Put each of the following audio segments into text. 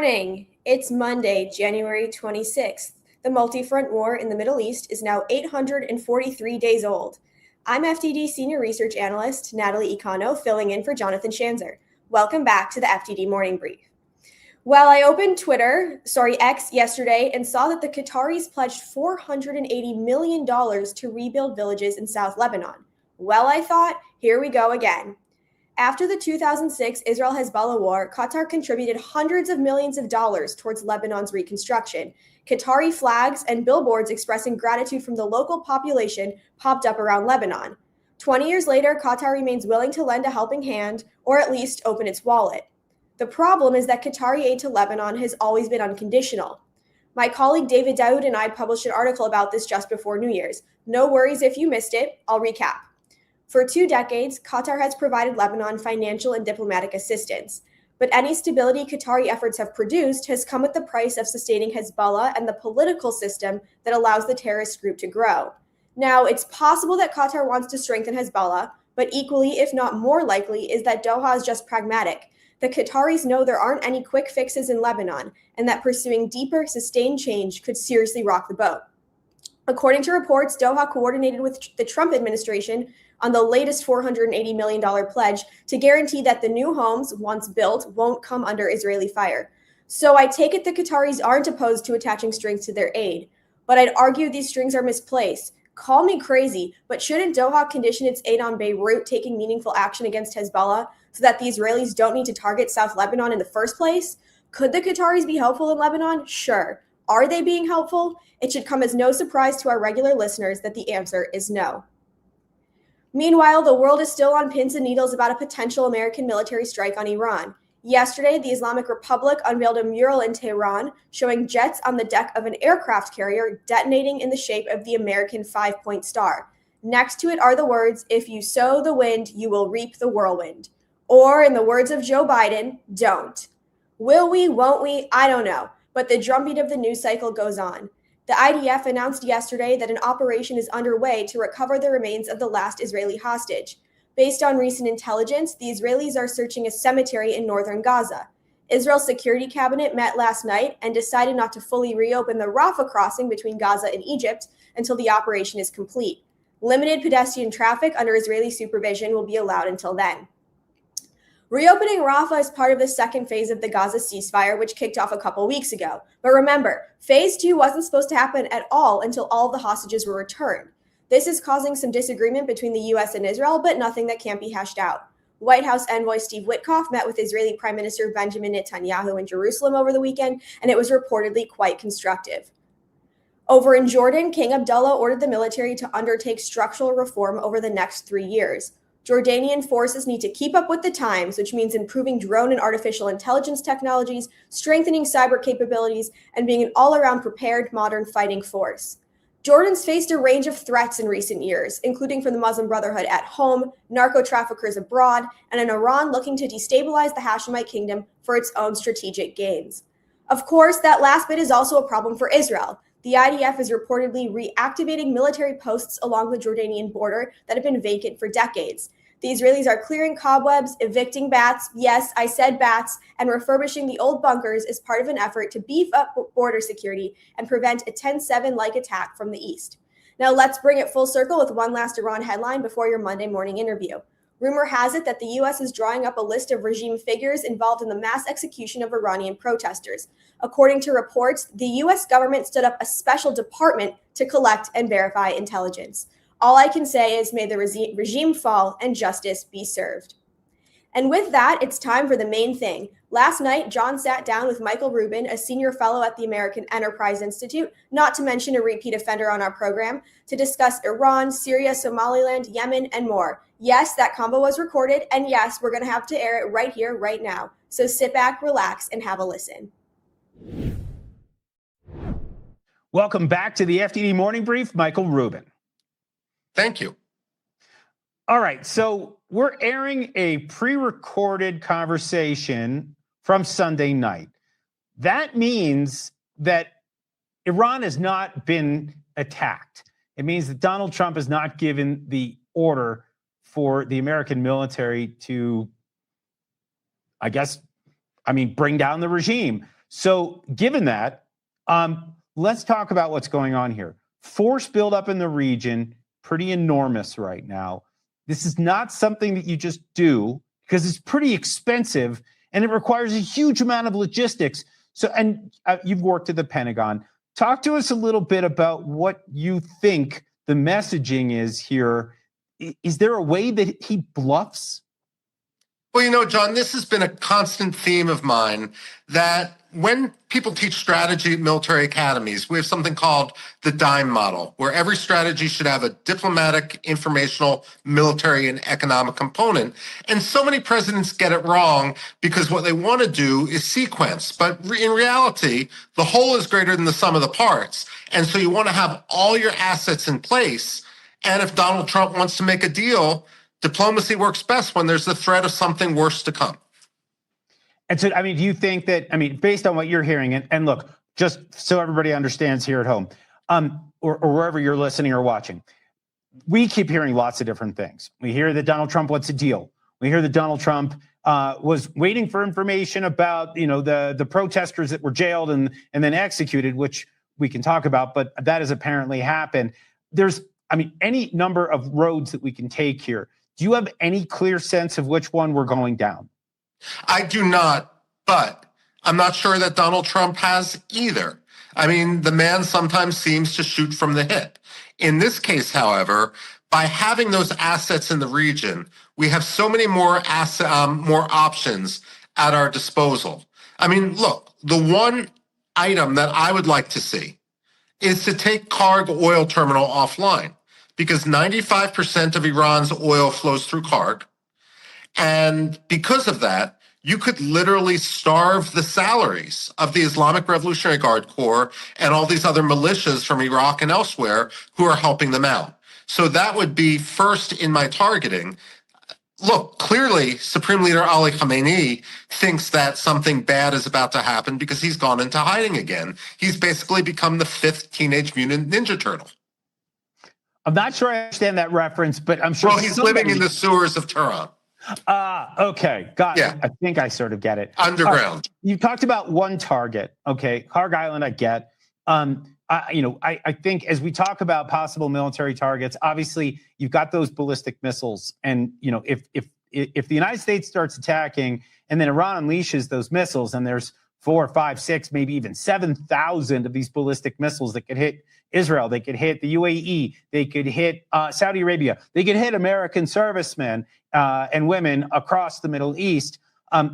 Morning. It's Monday, January 26th. The multi-front war in the Middle East is now 843 days old. I'm FTD Senior Research Analyst Natalie Ecanow, filling in for Jonathan Schanzer. Welcome back to the FTD Morning Brief. Well, I opened X yesterday and saw that the Qataris pledged $480 million to rebuild villages in South Lebanon. Well, I thought, here we go again. After the 2006 Israel-Hezbollah war, Qatar contributed hundreds of millions of dollars towards Lebanon's reconstruction. Qatari flags and billboards expressing gratitude from the local population popped up around Lebanon. 20 years later, Qatar remains willing to lend a helping hand, or at least open its wallet. The problem is that Qatari aid to Lebanon has always been unconditional. My colleague David Daoud and I published an article about this just before New Year's. No worries if you missed it, I'll recap. For 2 decades, Qatar has provided Lebanon financial and diplomatic assistance. But any stability Qatari efforts have produced has come at the price of sustaining Hezbollah and the political system that allows the terrorist group to grow. Now, it's possible that Qatar wants to strengthen Hezbollah, but equally, if not more likely, is that Doha is just pragmatic. The Qataris know there aren't any quick fixes in Lebanon, and that pursuing deeper, sustained change could seriously rock the boat. According to reports, Doha coordinated with the Trump administration on the latest $480 million pledge to guarantee that the new homes, once built, won't come under Israeli fire. So I take it the Qataris aren't opposed to attaching strings to their aid, but I'd argue these strings are misplaced. Call me crazy, but shouldn't Doha condition its aid on Beirut taking meaningful action against Hezbollah so that the Israelis don't need to target South Lebanon in the first place? Could the Qataris be helpful in Lebanon? Sure. Are they being helpful? It should come as no surprise to our regular listeners that the answer is no. Meanwhile, the world is still on pins and needles about a potential American military strike on Iran. Yesterday, the Islamic Republic unveiled a mural in Tehran showing jets on the deck of an aircraft carrier detonating in the shape of the American 5-point star. Next to it are the words, "If you sow the wind, you will reap the whirlwind." Or, in the words of Joe Biden, don't. Will we, won't we? I don't know. But the drumbeat of the news cycle goes on. The IDF announced yesterday that an operation is underway to recover the remains of the last Israeli hostage. Based on recent intelligence, the Israelis are searching a cemetery in northern Gaza. Israel's security cabinet met last night and decided not to fully reopen the Rafah crossing between Gaza and Egypt until the operation is complete. Limited pedestrian traffic under Israeli supervision will be allowed until then. Reopening Rafah is part of the second phase of the Gaza ceasefire, which kicked off a couple weeks ago. But remember, phase 2 wasn't supposed to happen at all until all of the hostages were returned. This is causing some disagreement between the U.S. and Israel, but nothing that can't be hashed out. White House envoy Steve Witkoff met with Israeli Prime Minister Benjamin Netanyahu in Jerusalem over the weekend, and it was reportedly quite constructive. Over in Jordan, King Abdullah ordered the military to undertake structural reform over the next 3 years. Jordanian forces need to keep up with the times, which means improving drone and artificial intelligence technologies, strengthening cyber capabilities, and being an all-around prepared modern fighting force. Jordan's faced a range of threats in recent years, including from the Muslim Brotherhood at home, narco-traffickers abroad, and an Iran looking to destabilize the Hashemite kingdom for its own strategic gains. Of course, that last bit is also a problem for Israel. The IDF is reportedly reactivating military posts along the Jordanian border that have been vacant for decades. The Israelis are clearing cobwebs, evicting bats, yes, I said bats, and refurbishing the old bunkers as part of an effort to beef up border security and prevent a 10/7-like attack from the east. Now let's bring it full circle with one last Iran headline before your Monday morning interview. Rumor has it that the U.S. is drawing up a list of regime figures involved in the mass execution of Iranian protesters. According to reports, the U.S. government stood up a special department to collect and verify intelligence. All I can say is may the regime fall and justice be served. And with that, it's time for the main thing. Last night, John sat down with Michael Rubin, a senior fellow at the American Enterprise Institute, not to mention a repeat offender on our program, to discuss Iran, Syria, Somaliland, Yemen, and more. Yes, that combo was recorded, and yes, we're going to have to air it right here, right now. So sit back, relax, and have a listen. Welcome back to the FTD Morning Brief, Michael Rubin. Thank you. All right, so we're airing a pre-recorded conversation from Sunday night. That means that Iran has not been attacked. It means that Donald Trump has not given the order for the American military to, bring down the regime. So given that, let's talk about what's going on here. Force buildup in the region, pretty enormous right now. This is not something that you just do because it's pretty expensive and it requires a huge amount of logistics. So, and you've worked at the Pentagon. Talk to us a little bit about what you think the messaging is here. Is there a way that he bluffs? Well, John, this has been a constant theme of mine that when people teach strategy at military academies, we have something called the DIME model, where every strategy should have a diplomatic, informational, military, and economic component. And so many presidents get it wrong because what they want to do is sequence. But in reality, the whole is greater than the sum of the parts. And so you want to have all your assets in place. And if Donald Trump wants to make a deal, diplomacy works best when there's the threat of something worse to come. And so, do you think that, based on what you're hearing, and look, just so everybody understands here at home, or wherever you're listening or watching, we keep hearing lots of different things. We hear that Donald Trump wants a deal. We hear that Donald Trump was waiting for information about, the protesters that were jailed and then executed, which we can talk about, but that has apparently happened. There's, any number of roads that we can take here. Do you have any clear sense of which one we're going down? I do not, but I'm not sure that Donald Trump has either. The man sometimes seems to shoot from the hip. In this case, however, by having those assets in the region, we have so many more options at our disposal. Look, the one item that I would like to see is to take Karg oil terminal offline, because 95% of Iran's oil flows through Karg. And because of that, you could literally starve the salaries of the Islamic Revolutionary Guard Corps and all these other militias from Iraq and elsewhere who are helping them out. So that would be first in my targeting. Look, clearly, Supreme Leader Ali Khamenei thinks that something bad is about to happen because he's gone into hiding again. He's basically become the 5th Teenage Mutant Ninja Turtle. I'm not sure I understand that reference, but I'm sure. Well, he's living in the sewers of Tehran. Okay, got it. I think I sort of get it. Underground. Right. You talked about one target. Okay, Karg Island, I get. I think as we talk about possible military targets, obviously you've got those ballistic missiles, and if the United States starts attacking, and then Iran unleashes those missiles, and there's 4, 5, 6, maybe even 7,000 of these ballistic missiles that could hit Israel, they could hit the UAE, they could hit Saudi Arabia, they could hit American servicemen and women across the Middle East.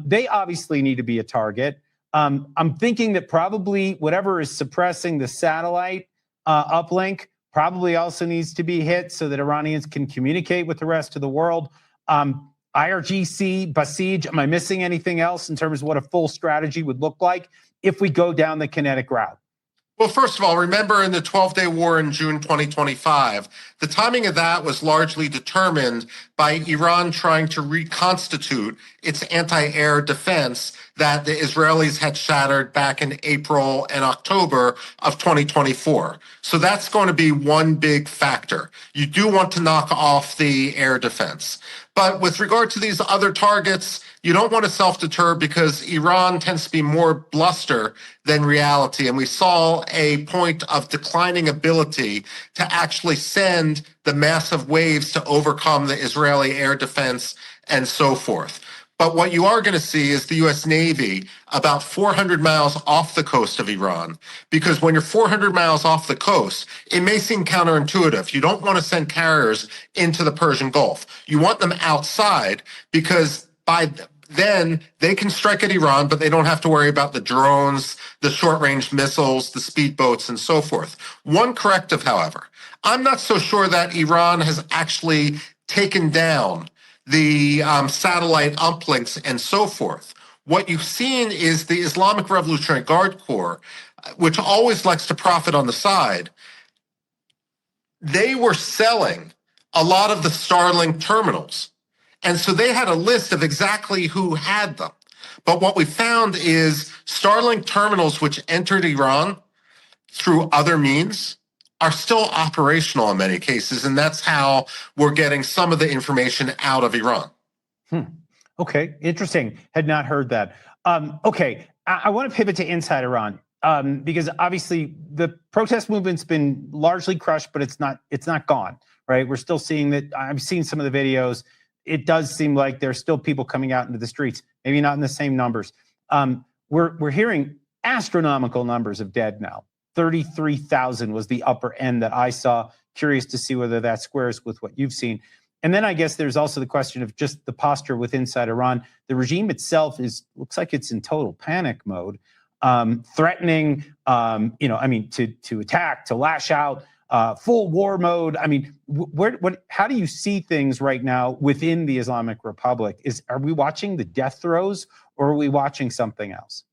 They obviously need to be a target. I'm thinking that probably whatever is suppressing the satellite uplink probably also needs to be hit so that Iranians can communicate with the rest of the world. IRGC, Basij, am I missing anything else in terms of what a full strategy would look like if we go down the kinetic route? Well, first of all, remember in the 12-day war in June 2025, the timing of that was largely determined by Iran trying to reconstitute its anti-air defense that the Israelis had shattered back in April and October of 2024. So that's going to be one big factor. You do want to knock off the air defense. But with regard to these other targets, you don't want to self-deter because Iran tends to be more bluster than reality. And we saw a point of declining ability to actually send the massive waves to overcome the Israeli air defense and so forth. But what you are going to see is the U.S. Navy about 400 miles off the coast of Iran, because when you're 400 miles off the coast, it may seem counterintuitive. You don't want to send carriers into the Persian Gulf. You want them outside because by then they can strike at Iran, but they don't have to worry about the drones, the short-range missiles, the speedboats, and so forth. One corrective, however, I'm not so sure that Iran has actually taken down the satellite uplinks and so forth. What you've seen is the Islamic Revolutionary Guard Corps, which always likes to profit on the side. They were selling a lot of the Starlink terminals. And so they had a list of exactly who had them. But what we found is Starlink terminals which entered Iran through other means are still operational in many cases, and that's how we're getting some of the information out of Iran. Okay, interesting. Had not heard that. Okay, I want to pivot to inside Iran because obviously the protest movement's been largely crushed, but it's not gone, right? We're still seeing that. I've seen some of the videos. It does seem like there's still people coming out into the streets, maybe not in the same numbers. We're hearing astronomical numbers of dead now. 33,000 was the upper end that I saw. Curious to see whether that squares with what you've seen. And then I guess there's also the question of just the posture with inside Iran. The regime itself looks like it's in total panic mode, threatening, to attack, to lash out, full war mode. I mean, how do you see things right now within the Islamic Republic? Are we watching the death throes, or are we watching something else?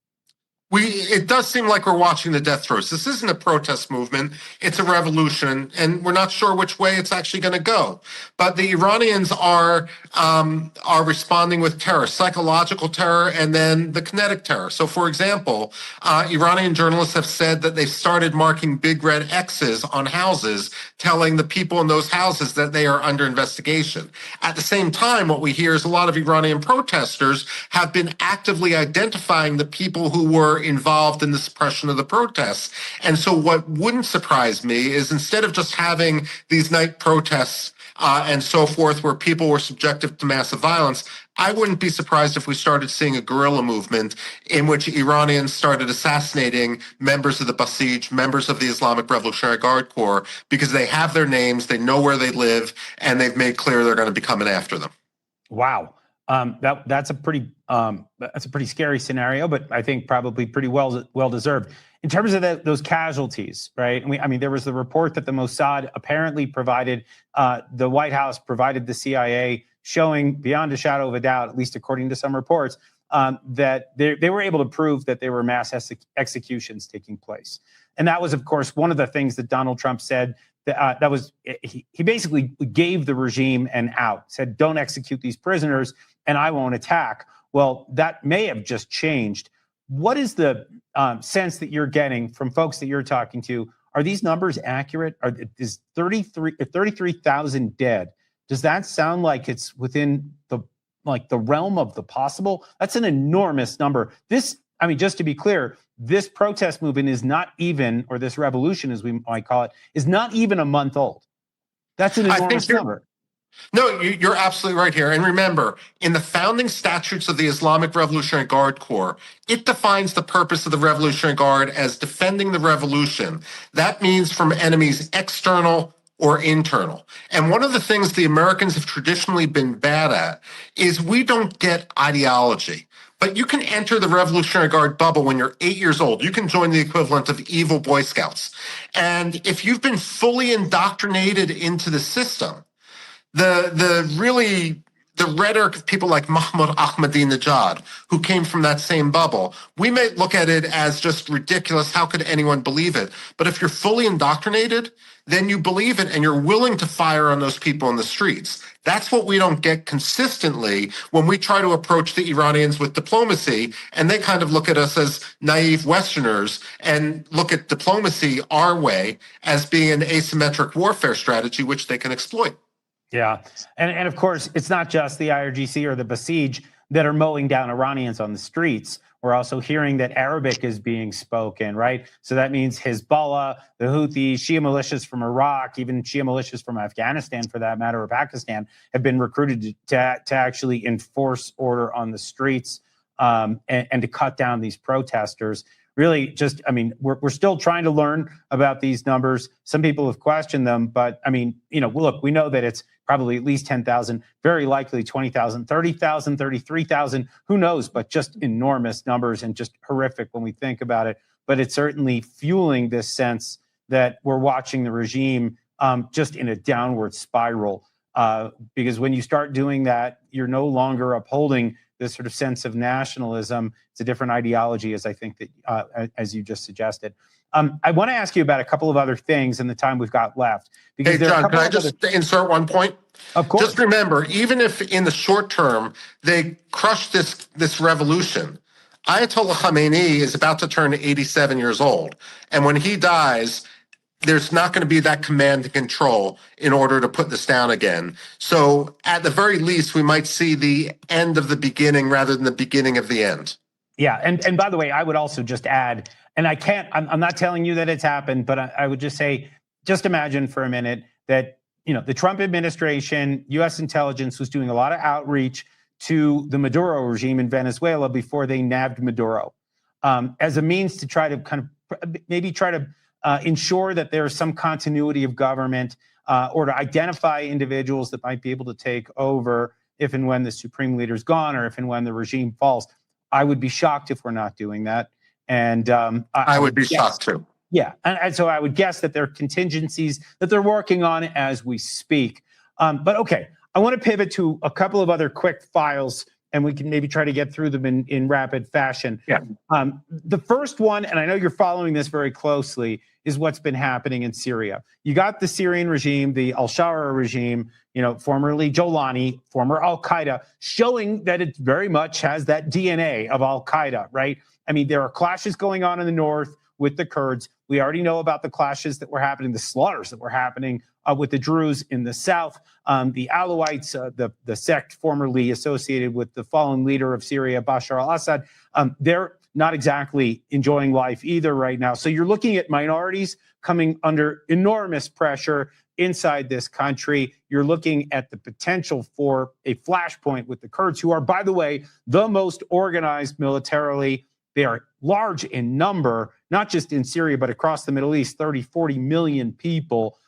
It does seem like we're watching the death throes. This isn't a protest movement. It's a revolution, and we're not sure which way it's actually going to go. But the Iranians are responding with terror, psychological terror, and then the kinetic terror. So, for example, Iranian journalists have said that they've started marking big red X's on houses, telling the people in those houses that they are under investigation. At the same time, what we hear is a lot of Iranian protesters have been actively identifying the people who were involved in the suppression of the protests. And so what wouldn't surprise me is instead of just having these night protests and so forth where people were subjected to massive violence, I wouldn't be surprised if we started seeing a guerrilla movement in which Iranians started assassinating members of the Basij, members of the Islamic Revolutionary Guard Corps, because they have their names, they know where they live, and they've made clear they're going to be coming after them. Wow. That's a pretty scary scenario, but I think probably pretty well deserved. In terms of those casualties, right? And there was the report that the Mossad apparently provided, the White House provided the CIA, showing beyond a shadow of a doubt, at least according to some reports, that they were able to prove that there were mass executions taking place. And that was, of course, one of the things that Donald Trump said. He basically gave the regime an out, said, don't execute these prisoners and I won't attack. Well, that may have just changed. What is the sense that you're getting from folks that you're talking to? Are these numbers accurate? Is 33,000 dead? Does that sound like it's within the realm of the possible? That's an enormous number. Just to be clear, this protest movement is not even, or this revolution, as we might call it, is not even a month old. That's an enormous number. No, you're absolutely right here. And remember, in the founding statutes of the Islamic Revolutionary Guard Corps, it defines the purpose of the Revolutionary Guard as defending the revolution. That means from enemies external or internal. And one of the things the Americans have traditionally been bad at is we don't get ideology. But you can enter the Revolutionary Guard bubble when you're 8 years old. You can join the equivalent of evil Boy Scouts. And if you've been fully indoctrinated into the system, the rhetoric of people like Mahmoud Ahmadinejad, who came from that same bubble, we may look at it as just ridiculous. How could anyone believe it? But if you're fully indoctrinated, then you believe it and you're willing to fire on those people in the streets. That's what we don't get consistently when we try to approach the Iranians with diplomacy, and they kind of look at us as naive Westerners and look at diplomacy our way as being an asymmetric warfare strategy which they can exploit. Yeah. And of course, it's not just the IRGC or the Basij that are mowing down Iranians on the streets. We're also hearing that Arabic is being spoken, right? So that means Hezbollah, the Houthis, Shia militias from Iraq, even Shia militias from Afghanistan, for that matter, or Pakistan, have been recruited to actually enforce order on the streets and to cut down these protesters. Really, we're still trying to learn about these numbers. Some people have questioned them, but look, we know that it's probably at least 10,000, very likely 20,000, 30,000, 33,000, who knows, but just enormous numbers and just horrific when we think about it. But it's certainly fueling this sense that we're watching the regime just in a downward spiral. Because when you start doing that, you're no longer upholding this sort of sense of nationalism. It's a different ideology, as I think that, as you just suggested. I want to ask you about a couple of other things in the time we've got left. Because hey, John, can I just insert one point? Of course. Just remember, even if in the short term they crush this revolution, Ayatollah Khamenei is about to turn 87 years old. And when he dies, there's not going to be that command and control in order to put this down again. So at the very least, we might see the end of the beginning rather than the beginning of the end. Yeah, and by the way, I would also just add, and I'm not telling you that it's happened, but I would just say, just imagine for a minute that, the Trump administration, U.S. intelligence was doing a lot of outreach to the Maduro regime in Venezuela before they nabbed Maduro, as a means to try to ensure that there's some continuity of government, or to identify individuals that might be able to take over if and when the supreme leader is gone, or if and when the regime falls. I would be shocked if we're not doing that. And I would be shocked too. Yeah. And so I would guess that there are contingencies that they're working on as we speak. But okay, I want to pivot to a couple of other quick files, and we can maybe try to get through them in rapid fashion. Yeah. The first one, and I know you're following this very closely, is what's been happening in Syria. You got the Syrian regime, the al-Shara regime, formerly Jolani, former al-Qaeda, showing that it very much has that DNA of al-Qaeda, right? I mean, there are clashes going on in the north with the Kurds. We already know about the clashes that were happening, the slaughters that were happening with the Druze in the south. The Alawites, the sect formerly associated with the fallen leader of Syria, Bashar al-Assad, they're not exactly enjoying life either right now. So you're looking at minorities coming under enormous pressure inside this country. You're looking at the potential for a flashpoint with the Kurds, who are, by the way, the most organized militarily. They are large in number, not just in Syria, but across the Middle East, 30, 40 million people.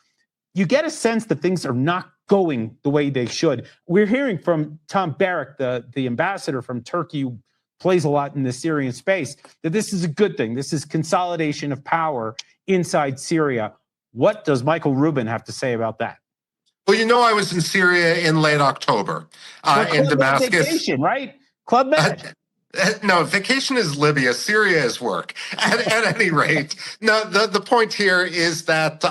You get a sense that things are not going the way they should. We're hearing from Tom Barrack, the ambassador from Turkey, who plays a lot in the Syrian space, that this is a good thing. This is consolidation of power inside Syria. What does Michael Rubin have to say about that? Well, I was in Syria in late October, in Damascus. Vacation, right? Club Med. No, vacation is Libya. Syria is work. At any rate, no. The point here is that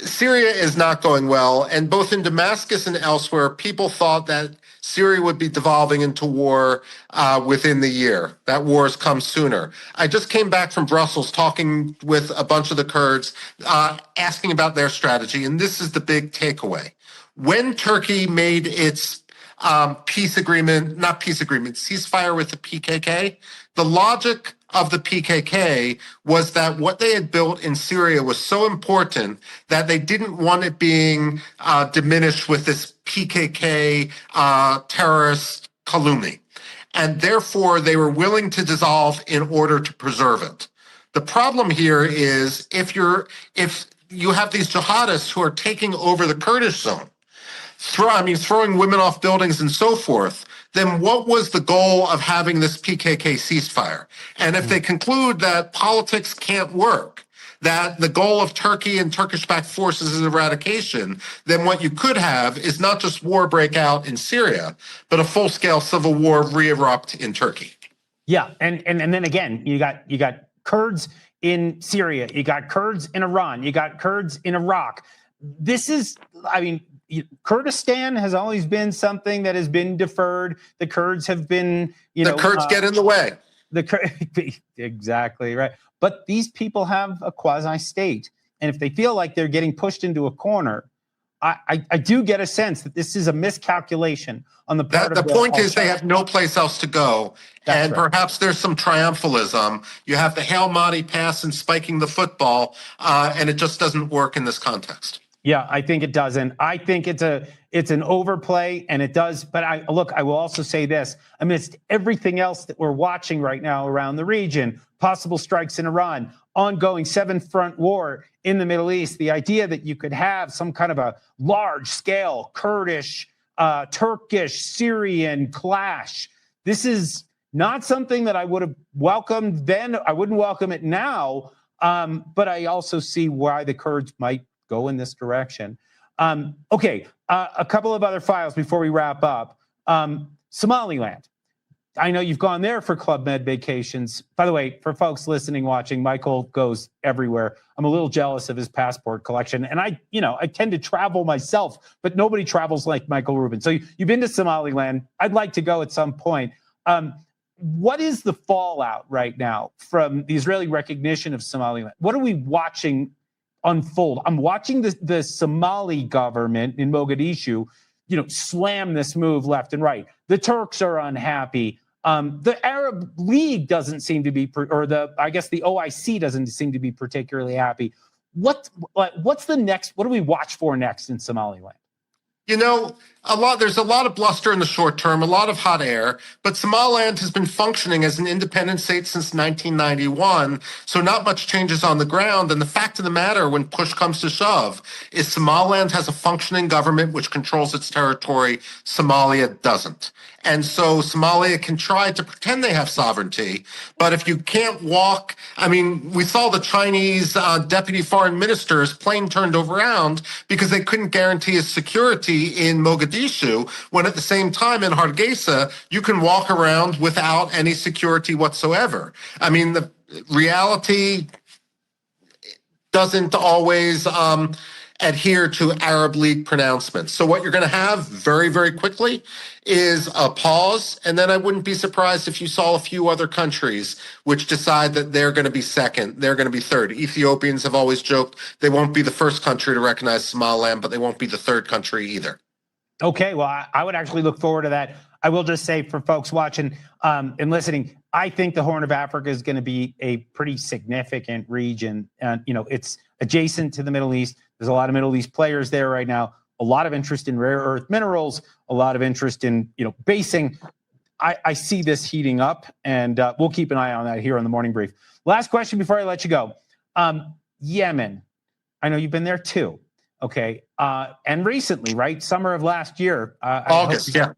Syria is not going well, and both in Damascus and elsewhere, people thought that Syria would be devolving into war within the year. That war has come sooner. I just came back from Brussels talking with a bunch of the Kurds, asking about their strategy, and this is the big takeaway. When Turkey made its ceasefire with the PKK, the logic of the PKK was that what they had built in Syria was so important that they didn't want it being diminished with this PKK terrorist calumny. And therefore, they were willing to dissolve in order to preserve it. The problem here is if you have these jihadists who are taking over the Kurdish zone, throwing women off buildings and so forth, then what was the goal of having this PKK ceasefire? And if they conclude that politics can't work, that the goal of Turkey and Turkish-backed forces is eradication, then what you could have is not just war break out in Syria, but a full-scale civil war re-erupt in Turkey. Yeah, and then again, you got Kurds in Syria, you got Kurds in Iran, you got Kurds in Iraq. This is, Kurdistan has always been something that has been deferred. The Kurds have been, the Kurds get in the way. Exactly right. But these people have a quasi-state, and if they feel like they're getting pushed into a corner, I do get a sense that this is a miscalculation on the part of the point is they have no place else to go. And perhaps there's some triumphalism. You have the Hail Mahdi pass and spiking the football, and it just doesn't work in this context. Yeah, I think it doesn't. I think it's an overplay, and it does. But I will also say this: amidst everything else that we're watching right now around the region, possible strikes in Iran, ongoing seven-front war in the Middle East, the idea that you could have some kind of a large-scale Kurdish, Turkish, Syrian clash, this is not something that I would have welcomed then. I wouldn't welcome it now, but I also see why the Kurds might go in this direction. Okay, a couple of other files before we wrap up. Somaliland. I know you've gone there for Club Med vacations. By the way, for folks listening, watching, Michael goes everywhere. I'm a little jealous of his passport collection. And I tend to travel myself, but nobody travels like Michael Rubin. So you've been to Somaliland. I'd like to go at some point. What is the fallout right now from the Israeli recognition of Somaliland? What are we watching unfold? I'm watching the Somali government in Mogadishu, slam this move left and right. The Turks are unhappy. The Arab League doesn't seem to be, I guess the OIC doesn't seem to be particularly happy. What's the next? What do we watch for next in Somaliland? You know, there's a lot of bluster in the short term, a lot of hot air, but Somaliland has been functioning as an independent state since 1991, so not much changes on the ground. And the fact of the matter, when push comes to shove, is Somaliland has a functioning government which controls its territory. Somalia doesn't. And so Somalia can try to pretend they have sovereignty, but if you can't walk, I mean, we saw the Chinese deputy foreign minister's plane turned around because they couldn't guarantee his security in Mogadishu, when at the same time in Hargeisa, you can walk around without any security whatsoever. I mean, the reality doesn't always adhere to Arab League pronouncements. So what you're going to have very, very quickly is a pause, and then I wouldn't be surprised if you saw a few other countries which decide that they're going to be second, they're going to be third. Ethiopians have always joked they won't be the first country to recognize Somaliland, but they won't be the third country either. Okay, well, I would actually look forward to that. I will just say for folks watching and listening, I think the Horn of Africa is going to be a pretty significant region. And, it's adjacent to the Middle East. There's a lot of Middle East players there right now, a lot of interest in rare earth minerals, a lot of interest in, basing. I see this heating up, and we'll keep an eye on that here on the Morning Brief. Last question before I let you go. Yemen, I know you've been there too. Okay. And recently, right? Summer of last year. August, yeah.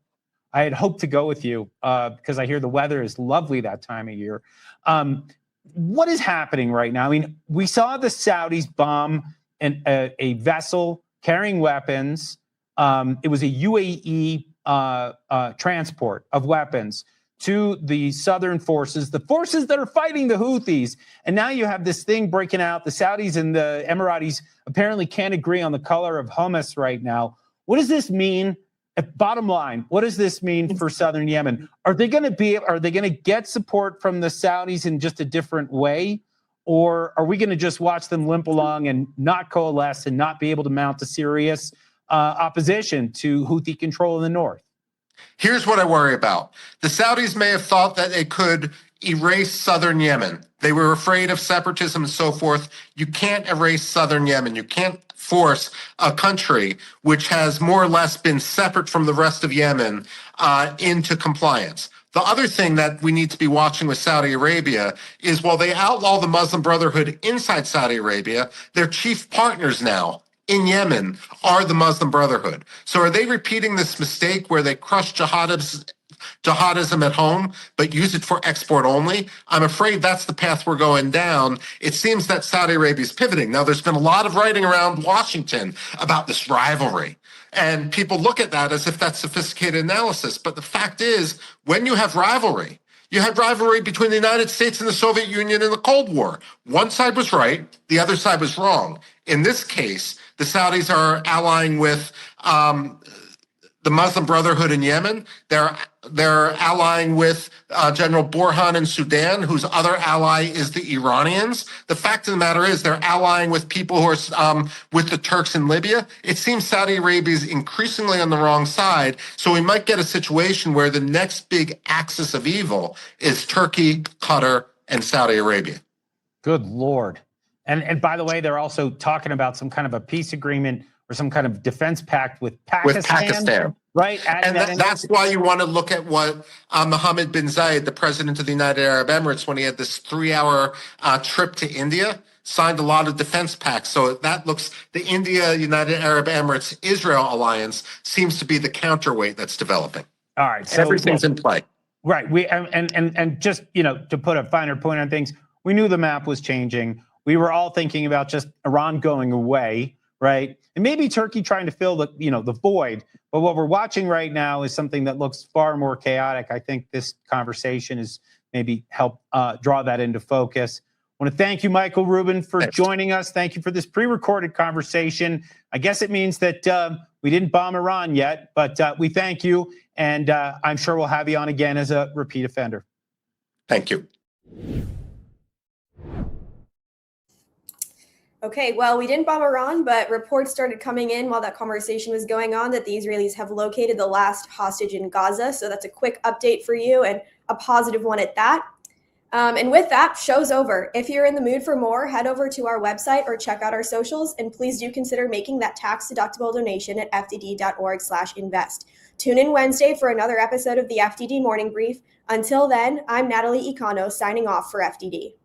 I had hoped to go with you because I hear the weather is lovely that time of year. What is happening right now? I mean, we saw the Saudis bomb a vessel carrying weapons. It was a UAE transport of weapons to the southern forces, the forces that are fighting the Houthis. And now you have this thing breaking out. The Saudis and the Emiratis apparently can't agree on the color of hummus right now. What does this mean? Bottom line, what does this mean for southern Yemen? Are they going to get support from the Saudis in just a different way? Or are we going to just watch them limp along and not coalesce and not be able to mount a serious opposition to Houthi control in the north? Here's what I worry about. The Saudis may have thought that they could erase southern Yemen. They were afraid of separatism and so forth. You can't erase southern Yemen. You can't force a country which has more or less been separate from the rest of Yemen into compliance. The other thing that we need to be watching with Saudi Arabia is while they outlaw the Muslim Brotherhood inside Saudi Arabia, their chief partners now in Yemen are the Muslim Brotherhood. So are they repeating this mistake where they crush jihadism at home, but use it for export only? I'm afraid that's the path we're going down. It seems that Saudi Arabia is pivoting. Now, there's been a lot of writing around Washington about this rivalry, and people look at that as if that's sophisticated analysis. But the fact is, when you have rivalry, you had rivalry between the United States and the Soviet Union in the Cold War. One side was right, the other side was wrong. In this case, the Saudis are allying with the Muslim Brotherhood in Yemen. They're allying with General Burhan in Sudan, whose other ally is the Iranians. The fact of the matter is they're allying with people who are with the Turks in Libya. It seems Saudi Arabia is increasingly on the wrong side. So we might get a situation where the next big axis of evil is Turkey, Qatar, and Saudi Arabia. Good Lord. And by the way, they're also talking about some kind of a peace agreement or some kind of defense pact with Pakistan. Right. And that's why you want to look at what Mohammed bin Zayed, the president of the United Arab Emirates, when he had this 3-hour trip to India, signed a lot of defense pacts. So that looks, the India, United Arab Emirates, Israel alliance seems to be the counterweight that's developing. All right. So everything's in play. Right. We and just, to put a finer point on things, we knew the map was changing. We were all thinking about just Iran going away. Right. And maybe Turkey trying to fill the void. But what we're watching right now is something that looks far more chaotic. I think this conversation is maybe help draw that into focus. I want to thank you, Michael Rubin, for joining us. Thank you for this pre-recorded conversation. I guess it means that we didn't bomb Iran yet, but we thank you. And I'm sure we'll have you on again as a repeat offender. Thank you. Okay, well, we didn't bomb Iran, but reports started coming in while that conversation was going on that the Israelis have located the last hostage in Gaza. So that's a quick update for you and a positive one at that. And with that, show's over. If you're in the mood for more, head over to our website or check out our socials, and please do consider making that tax-deductible donation at fdd.org/invest. Tune in Wednesday for another episode of the FDD Morning Brief. Until then, I'm Natalie Ecanow signing off for FDD.